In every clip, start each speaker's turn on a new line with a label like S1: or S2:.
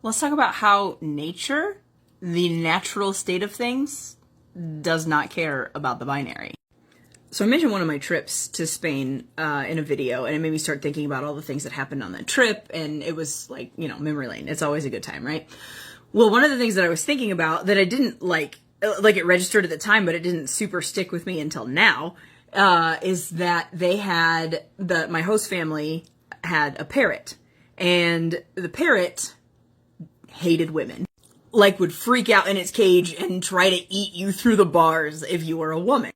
S1: Let's talk about how nature, the natural state of things, does not care about the binary. So I mentioned one of my trips to Spain in a video, and it made me start thinking about all the things that happened on that trip, and it was like, memory lane. It's always a good time, right? Well, one of the things that I was thinking about that I didn't like it registered at the time, but it didn't super stick with me until now, is that they had, my host family had a parrot, and the parrot hated women. Like, would freak out in its cage and try to eat you through the bars if you were a woman.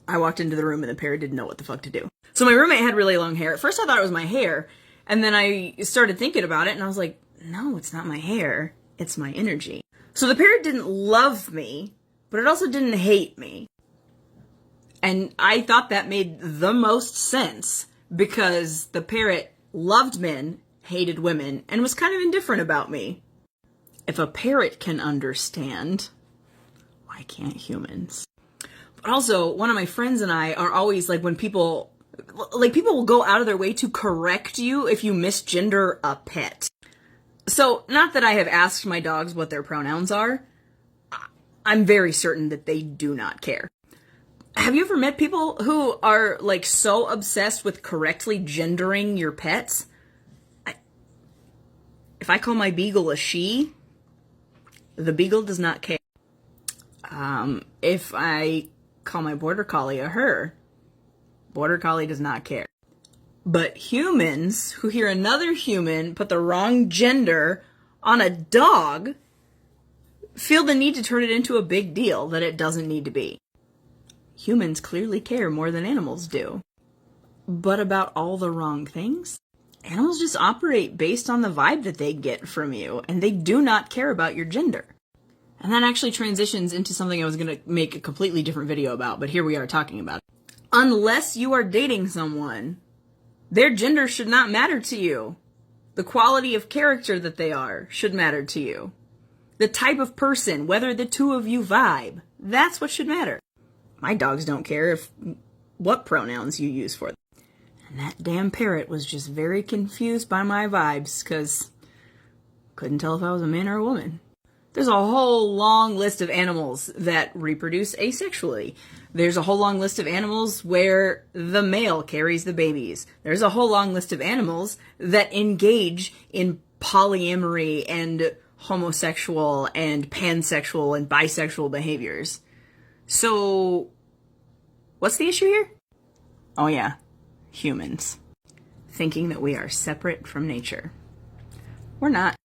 S1: I walked into the room and the parrot didn't know what the fuck to do. So my roommate had really long hair. At first I thought it was my hair, and then I started thinking about it and I was like, no, it's not my hair, it's my energy. So the parrot didn't love me, but it also didn't hate me. And I thought that made the most sense because the parrot loved men, hated women, and was kind of indifferent about me. If a parrot can understand, why can't humans? But also, one of my friends and I are always like, when people will go out of their way to correct you if you misgender a pet. So, not that I have asked my dogs what their pronouns are. I'm very certain that they do not care. Have you ever met people who are like so obsessed with correctly gendering your pets? If I call my beagle a she, the beagle does not care. If I call my border collie a her, border collie does not care. But humans who hear another human put the wrong gender on a dog feel the need to turn it into a big deal that it doesn't need to be. Humans clearly care more than animals do. But about all the wrong things? Animals just operate based on the vibe that they get from you, and they do not care about your gender. And that actually transitions into something I was going to make a completely different video about, but here we are talking about it. Unless you are dating someone, their gender should not matter to you. The quality of character that they are should matter to you. The type of person, whether the two of you vibe, that's what should matter. My dogs don't care what pronouns you use for them. And that damn parrot was just very confused by my vibes, because couldn't tell if I was a man or a woman. There's a whole long list of animals that reproduce asexually. There's a whole long list of animals where the male carries the babies. There's a whole long list of animals that engage in polyamory and homosexual and pansexual and bisexual behaviors. So, what's the issue here? Oh yeah, humans. Thinking that we are separate from nature. We're not.